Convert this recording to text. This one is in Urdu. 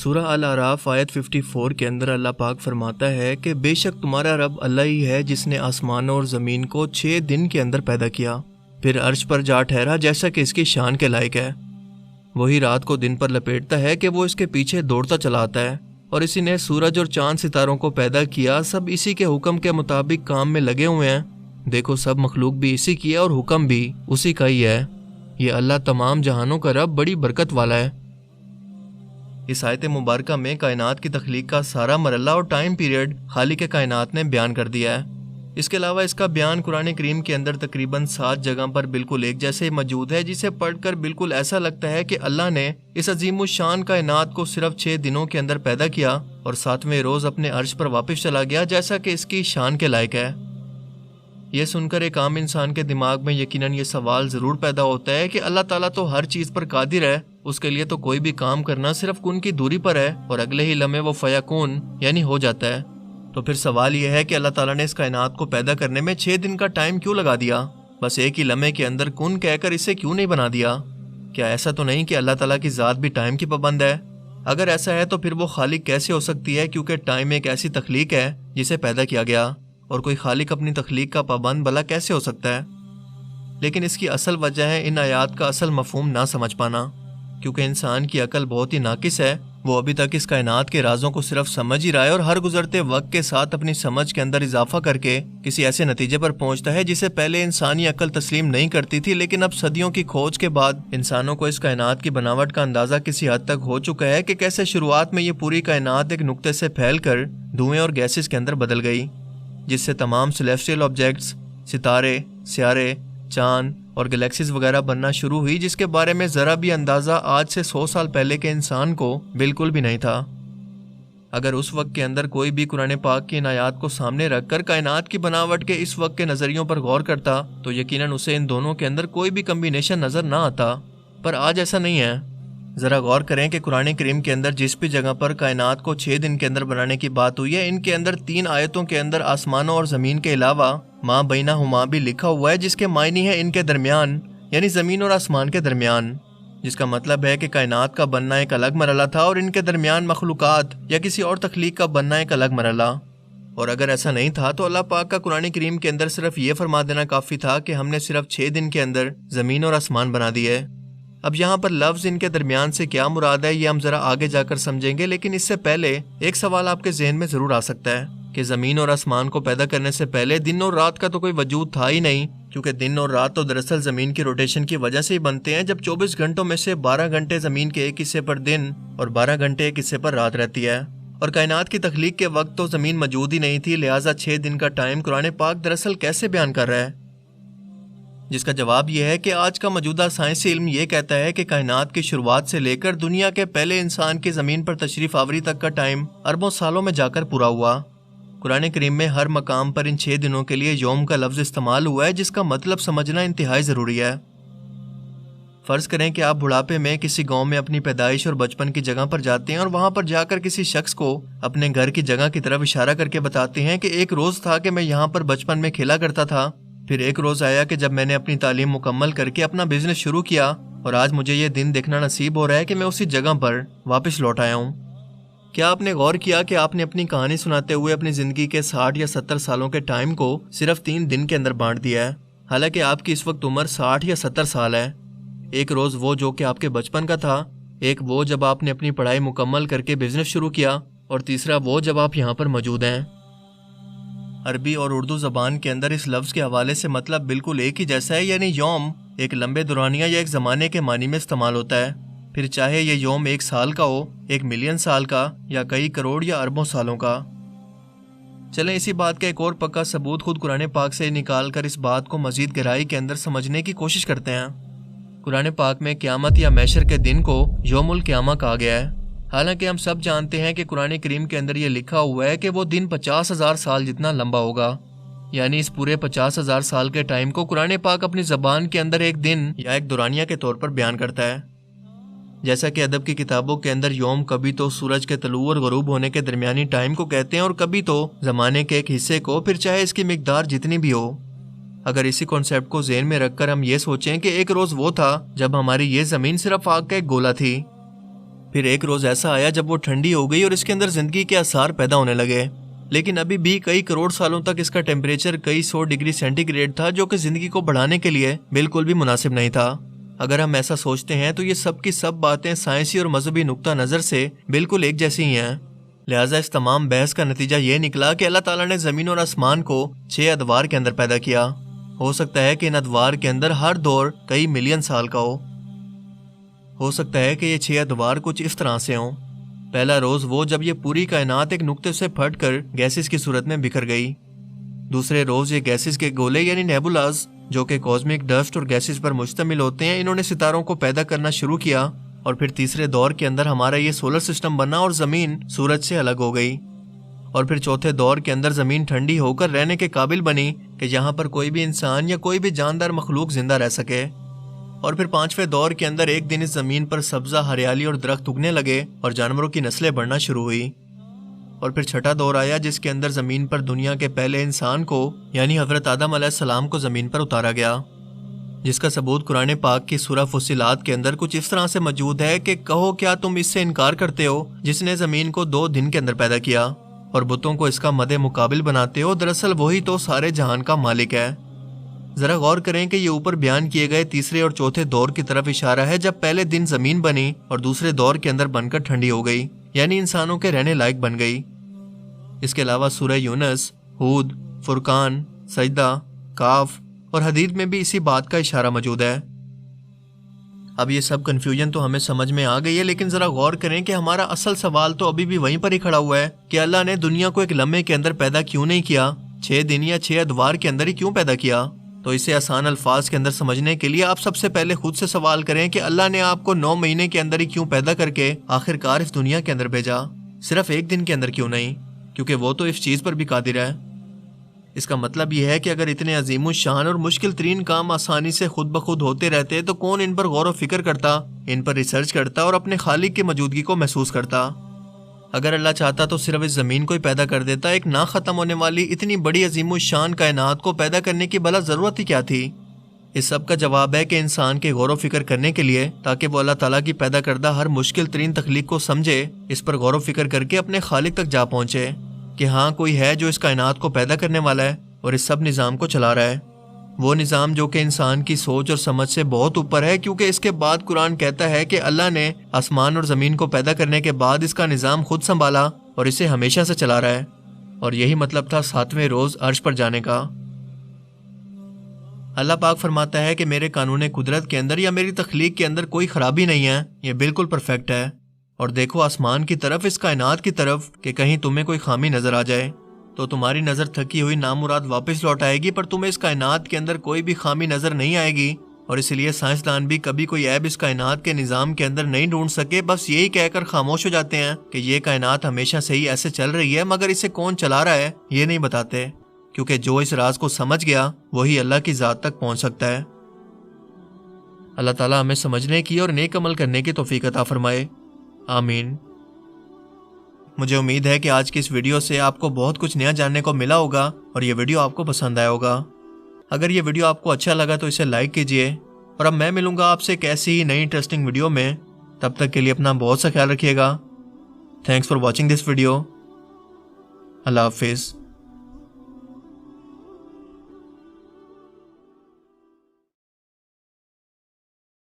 سورہ الاعراف آیت 54 کے اندر اللہ پاک فرماتا ہے کہ بے شک تمہارا رب اللہ ہی ہے جس نے آسمانوں اور زمین کو 6 دن کے اندر پیدا کیا، پھر عرش پر جا ٹھہرا جیسا کہ اس کی شان کے لائق ہے۔ وہی رات کو دن پر لپیٹتا ہے کہ وہ اس کے پیچھے دوڑتا چلا آتا ہے، اور اسی نے سورج اور چاند ستاروں کو پیدا کیا، سب اسی کے حکم کے مطابق کام میں لگے ہوئے ہیں۔ دیکھو سب مخلوق بھی اسی کی ہے اور حکم بھی اسی کا ہی ہے۔ یہ اللہ تمام جہانوں کا رب بڑی برکت والا ہے۔ اس آیت مبارکہ میں کائنات کی تخلیق کا سارا مرحلہ اور ٹائم پیریڈ خالق کائنات نے بیان کر دیا ہے۔ اس کے علاوہ اس کا بیان قرآن کریم کے اندر تقریباً 7 جگہ پر بالکل ایک جیسے موجود ہے، جسے پڑھ کر بالکل ایسا لگتا ہے کہ اللہ نے اس عظیم الشان کائنات کو صرف 6 دنوں کے اندر پیدا کیا اور 7ویں روز اپنے عرش پر واپس چلا گیا جیسا کہ اس کی شان کے لائق ہے۔ یہ سن کر ایک عام انسان کے دماغ میں یقیناً یہ سوال ضرور پیدا ہوتا ہے کہ اللہ تعالیٰ تو ہر چیز پر قادر ہے، اس کے لیے تو کوئی بھی کام کرنا صرف کن کی دوری پر ہے اور اگلے ہی لمحے وہ فیکون یعنی ہو جاتا ہے۔ تو پھر سوال یہ ہے کہ اللہ تعالیٰ نے اس کائنات کو پیدا کرنے میں 6 دن کا ٹائم کیوں لگا دیا؟ بس ایک ہی لمحے کے اندر کن کہہ کر اسے کیوں نہیں بنا دیا؟ کیا ایسا تو نہیں کہ اللہ تعالیٰ کی ذات بھی ٹائم کی پابند ہے؟ اگر ایسا ہے تو پھر وہ خالق کیسے ہو سکتی ہے، کیونکہ ٹائم ایک ایسی تخلیق ہے جسے پیدا کیا گیا، اور کوئی خالق اپنی تخلیق کا پابند بھلا کیسے ہو سکتا ہے؟ لیکن اس کی اصل وجہ ہے ان آیات کا اصل مفہوم نہ سمجھ پانا، کیونکہ انسان کی عقل بہت ہی ناقص ہے۔ وہ ابھی تک اس کائنات کے رازوں کو صرف سمجھ ہی رہا ہے، اور ہر گزرتے وقت کے ساتھ اپنی سمجھ کے اندر اضافہ کر کے کسی ایسے نتیجے پر پہنچتا ہے جسے پہلے انسانی عقل تسلیم نہیں کرتی تھی، لیکن اب صدیوں کی کھوج کے بعد انسانوں کو اس کائنات کی بناوٹ کا اندازہ کسی حد تک ہو چکا ہے کہ کیسے شروعات میں یہ پوری کائنات ایک نقطے سے پھیل کر دھوئیں اور گیسز کے اندر بدل گئی، جس سے تمام سیلیسٹیل آبجیکٹس، ستارے، سیارے، چاند اور گلیکسیز وغیرہ بننا شروع ہوئی، جس کے بارے میں ذرا بھی اندازہ آج سے 100 سال پہلے کے انسان کو بالکل بھی نہیں تھا۔ اگر اس وقت کے اندر کوئی بھی قرآن پاک کی ان آیات کو سامنے رکھ کر کائنات کی بناوٹ کے اس وقت کے نظریوں پر غور کرتا تو یقیناً اسے ان دونوں کے اندر کوئی بھی کمبینیشن نظر نہ آتا، پر آج ایسا نہیں ہے۔ ذرا غور کریں کہ قرآن کریم کے اندر جس بھی جگہ پر کائنات کو 6 دن کے اندر بنانے کی بات ہوئی ہے، ان کے اندر 3 آیتوں کے اندر آسمانوں اور زمین کے علاوہ ماں بینہما بھی لکھا ہوا ہے، جس کے معنی ہے ان کے درمیان، یعنی زمین اور آسمان کے درمیان، جس کا مطلب ہے کہ کائنات کا بننا ایک الگ مرحلہ تھا اور ان کے درمیان مخلوقات یا کسی اور تخلیق کا بننا ایک الگ مرحلہ۔ اور اگر ایسا نہیں تھا تو اللہ پاک کا قرآن کریم کے اندر صرف یہ فرما دینا کافی تھا کہ ہم نے صرف 6 دن کے اندر زمین اور آسمان بنا دیے۔ اب یہاں پر لفظ ان کے درمیان سے کیا مراد ہے یہ ہم ذرا آگے جا کر سمجھیں گے، لیکن اس سے پہلے ایک سوال آپ کے ذہن میں ضرور آ سکتا ہے کہ زمین اور آسمان کو پیدا کرنے سے پہلے دن اور رات کا تو کوئی وجود تھا ہی نہیں، کیونکہ دن اور رات تو دراصل زمین کی روٹیشن کی وجہ سے ہی بنتے ہیں، جب 24 گھنٹوں میں سے 12 گھنٹے زمین کے ایک حصے پر دن اور 12 گھنٹے ایک حصے پر رات رہتی ہے۔ اور کائنات کی تخلیق کے وقت تو زمین موجود ہی نہیں تھی، لہٰذا 6 دن کا ٹائم قرآن پاک دراصل کیسے بیان کر رہا ہے؟ جس کا جواب یہ ہے کہ آج کا موجودہ سائنسی علم یہ کہتا ہے کہ کائنات کی شروعات سے لے کر دنیا کے پہلے انسان کی زمین پر تشریف آوری تک کا ٹائم اربوں سالوں میں جا کر پورا ہوا۔ قرآن کریم میں ہر مقام پر ان 6 دنوں کے لیے یوم کا لفظ استعمال ہوا ہے، جس کا مطلب سمجھنا انتہائی ضروری ہے۔ فرض کریں کہ آپ بڑھاپے میں کسی گاؤں میں اپنی پیدائش اور بچپن کی جگہ پر جاتے ہیں اور وہاں پر جا کر کسی شخص کو اپنے گھر کی جگہ کی طرف اشارہ کر کے بتاتے ہیں کہ ایک روز تھا کہ میں یہاں پر بچپن میں کھیلا کرتا تھا، پھر ایک روز آیا کہ جب میں نے اپنی تعلیم مکمل کر کے اپنا بزنس شروع کیا، اور آج مجھے یہ دن دیکھنا نصیب ہو رہا ہے کہ میں اسی جگہ پر واپس لوٹ آیا ہوں۔ کیا آپ نے غور کیا کہ آپ نے اپنی کہانی سناتے ہوئے اپنی زندگی کے 60 یا 70 سالوں کے ٹائم کو صرف 3 دن کے اندر بانٹ دیا ہے، حالانکہ آپ کی اس وقت عمر 60 یا 70 سال ہے۔ ایک روز وہ جو کہ آپ کے بچپن کا تھا، ایک وہ جب آپ نے اپنی پڑھائی مکمل کر کے بزنس شروع کیا، اور تیسرا وہ جب آپ یہاں پر موجود ہیں۔ عربی اور اردو زبان کے اندر اس لفظ کے حوالے سے مطلب بالکل ایک ہی جیسا ہے، یعنی یوم ایک لمبے دورانیہ یا ایک زمانے کے معنی میں استعمال ہوتا ہے، پھر چاہے یہ یوم 1 سال کا ہو، 1 ملین سال کا، یا کئی کروڑ یا اربوں سالوں کا۔ چلیں اسی بات کا ایک اور پکا ثبوت خود قرآن پاک سے نکال کر اس بات کو مزید گہرائی کے اندر سمجھنے کی کوشش کرتے ہیں۔ قرآن پاک میں قیامت یا محشر کے دن کو یوم القیامہ کہا گیا ہے، حالانکہ ہم سب جانتے ہیں کہ قرآن کریم کے اندر یہ لکھا ہوا ہے کہ وہ دن 50,000 سال جتنا لمبا ہوگا، یعنی اس پورے 50,000 سال کے ٹائم کو قرآن پاک اپنی زبان کے اندر ایک دن یا ایک دورانیہ کے طور پر بیان کرتا ہے۔ جیسا کہ ادب کی کتابوں کے اندر یوم کبھی تو سورج کے طلوع اور غروب ہونے کے درمیانی ٹائم کو کہتے ہیں، اور کبھی تو زمانے کے ایک حصے کو، پھر چاہے اس کی مقدار جتنی بھی ہو۔ اگر اسی کانسیپٹ کو ذہن میں رکھ کر ہم یہ سوچیں کہ ایک روز وہ تھا جب ہماری یہ زمین صرف آگ کا ایک گولا تھی، پھر ایک روز ایسا آیا جب وہ ٹھنڈی ہو گئی اور اس کے اندر زندگی کے آثار پیدا ہونے لگے، لیکن ابھی بھی کئی کروڑ سالوں تک اس کا ٹیمپریچر کئی 100 ڈگری سینٹی گریڈ تھا، جو کہ زندگی کو بڑھانے کے لیے بالکل بھی مناسب نہیں تھا۔ اگر ہم ایسا سوچتے ہیں تو یہ سب کی سب باتیں سائنسی اور مذہبی نقطہ نظر سے بالکل ایک جیسی ہی ہیں۔ لہٰذا اس تمام بحث کا نتیجہ یہ نکلا کہ اللہ تعالیٰ نے زمین اور آسمان کو 6 ادوار کے اندر پیدا کیا۔ ہو سکتا ہے کہ ان ادوار کے اندر ہر دور کئی ملین سال کا ہو سکتا ہے کہ یہ 6 ادوار کچھ اس طرح سے ہوں۔ پہلا روز وہ جب یہ پوری کائنات ایک نقطے سے پھٹ کر گیسز کی صورت میں بکھر گئی۔ دوسرے روز یہ گیسز کے گولے یعنی نیبولاز، جو کہ کاسمک ڈسٹ اور گیسز پر مشتمل ہوتے ہیں، انہوں نے ستاروں کو پیدا کرنا شروع کیا۔ اور پھر تیسرے دور کے اندر ہمارا یہ سولر سسٹم بنا اور زمین سورج سے الگ ہو گئی۔ اور پھر چوتھے دور کے اندر زمین ٹھنڈی ہو کر رہنے کے قابل بنی کہ یہاں پر کوئی بھی انسان یا کوئی بھی جاندار مخلوق زندہ رہ سکے۔ اور پھر پانچویں دور کے اندر ایک دن اس زمین پر سبزہ، ہریالی اور درخت اگنے لگے اور جانوروں کی نسلیں بڑھنا شروع ہوئی۔ اور پھر چھٹا دور آیا جس کے اندر زمین پر دنیا کے پہلے انسان کو یعنی حضرت آدم علیہ السلام کو زمین پر اتارا گیا، جس کا ثبوت قرآن پاک کی سورہ فصلات کے اندر کچھ اس طرح سے موجود ہے کہ کہو کیا تم اس سے انکار کرتے ہو جس نے زمین کو 2 دن کے اندر پیدا کیا اور بتوں کو اس کا مد مقابل بناتے ہو؟ دراصل وہی تو سارے جہان کا مالک ہے۔ ذرا غور کریں کہ یہ اوپر بیان کیے گئے تیسرے اور چوتھے دور کی طرف اشارہ ہے جب پہلے دن زمین بنی اور دوسرے دور کے اندر بن کر ٹھنڈی ہو گئی، یعنی انسانوں کے رہنے لائق بن گئی۔ اس کے علاوہ سورہ یونس، ہود، فرقان، سجدہ، کاف اور حدید میں بھی اسی بات کا اشارہ موجود ہے۔ اب یہ سب کنفیوژن تو ہمیں سمجھ میں آ گئی ہے، لیکن ذرا غور کریں کہ ہمارا اصل سوال تو ابھی بھی وہیں پر ہی کھڑا ہوا ہے کہ اللہ نے دنیا کو ایک لمحے کے اندر پیدا کیوں نہیں کیا؟ 6 دن یا 6 ادوار کے اندر ہی کیوں پیدا کیا؟ تو اسے آسان الفاظ کے اندر سمجھنے کے لیے آپ سب سے پہلے خود سے سوال کریں کہ اللہ نے آپ کو 9 مہینے کے اندر ہی کیوں پیدا کر کے آخر کار اس دنیا کے اندر بھیجا؟ صرف 1 دن کے اندر کیوں نہیں؟ کیونکہ وہ تو اس چیز پر بھی قادر ہے۔ اس کا مطلب یہ ہے کہ اگر اتنے عظیم الشان اور مشکل ترین کام آسانی سے خود بخود ہوتے رہتے تو کون ان پر غور و فکر کرتا، ان پر ریسرچ کرتا اور اپنے خالق کی موجودگی کو محسوس کرتا؟ اگر اللہ چاہتا تو صرف اس زمین کو ہی پیدا کر دیتا، ایک نہ ختم ہونے والی اتنی بڑی عظیم الشان کائنات کو پیدا کرنے کی بلا ضرورت ہی کیا تھی؟ اس سب کا جواب ہے کہ انسان کے غور و فکر کرنے کے لیے، تاکہ وہ اللہ تعالیٰ کی پیدا کردہ ہر مشکل ترین تخلیق کو سمجھے، اس پر غور و فکر کر کے اپنے خالق تک جا پہنچے کہ ہاں کوئی ہے جو اس کائنات کو پیدا کرنے والا ہے اور اس سب نظام کو چلا رہا ہے، وہ نظام جو کہ انسان کی سوچ اور سمجھ سے بہت اوپر ہے، کیونکہ اس کے بعد قرآن کہتا ہے کہ اللہ نے آسمان اور زمین کو پیدا کرنے کے بعد اس کا نظام خود سنبھالا اور اسے ہمیشہ سے چلا رہا ہے، اور یہی مطلب تھا 7ویں روز عرش پر جانے کا۔ اللہ پاک فرماتا ہے کہ میرے قانون قدرت کے اندر یا میری تخلیق کے اندر کوئی خرابی نہیں ہے، یہ بالکل پرفیکٹ ہے، اور دیکھو آسمان کی طرف، اس کائنات کی طرف، کہ کہیں تمہیں کوئی خامی نظر آ جائے تو تمہاری نظر تھکی ہوئی نامراد واپس لوٹ آئے گی، پر تمہیں اس کائنات کے اندر کوئی بھی خامی نظر نہیں آئے گی، اور اس لیے سائنسدان بھی کبھی کوئی عیب اس کائنات کے نظام کے اندر نہیں ڈھونڈ سکے، بس یہی کہہ کر خاموش ہو جاتے ہیں کہ یہ کائنات ہمیشہ سے ہی ایسے چل رہی ہے، مگر اسے کون چلا رہا ہے یہ نہیں بتاتے، کیونکہ جو اس راز کو سمجھ گیا وہی اللہ کی ذات تک پہنچ سکتا ہے۔ اللہ تعالیٰ ہمیں سمجھنے کی اور نیک عمل کرنے کی توفیق عطا فرمائے، آمین۔ مجھے امید ہے کہ آج کی اس ویڈیو سے آپ کو بہت کچھ نیا جاننے کو ملا ہوگا اور یہ ویڈیو آپ کو پسند آیا ہوگا۔ اگر یہ ویڈیو آپ کو اچھا لگا تو اسے لائک کیجئے، اور اب میں ملوں گا آپ سے ایک ایسی ہی نئی انٹرسٹنگ ویڈیو میں، تب تک کے لیے اپنا بہت سا خیال رکھیے گا۔ Thanks for watching this video. اللہ حافظ۔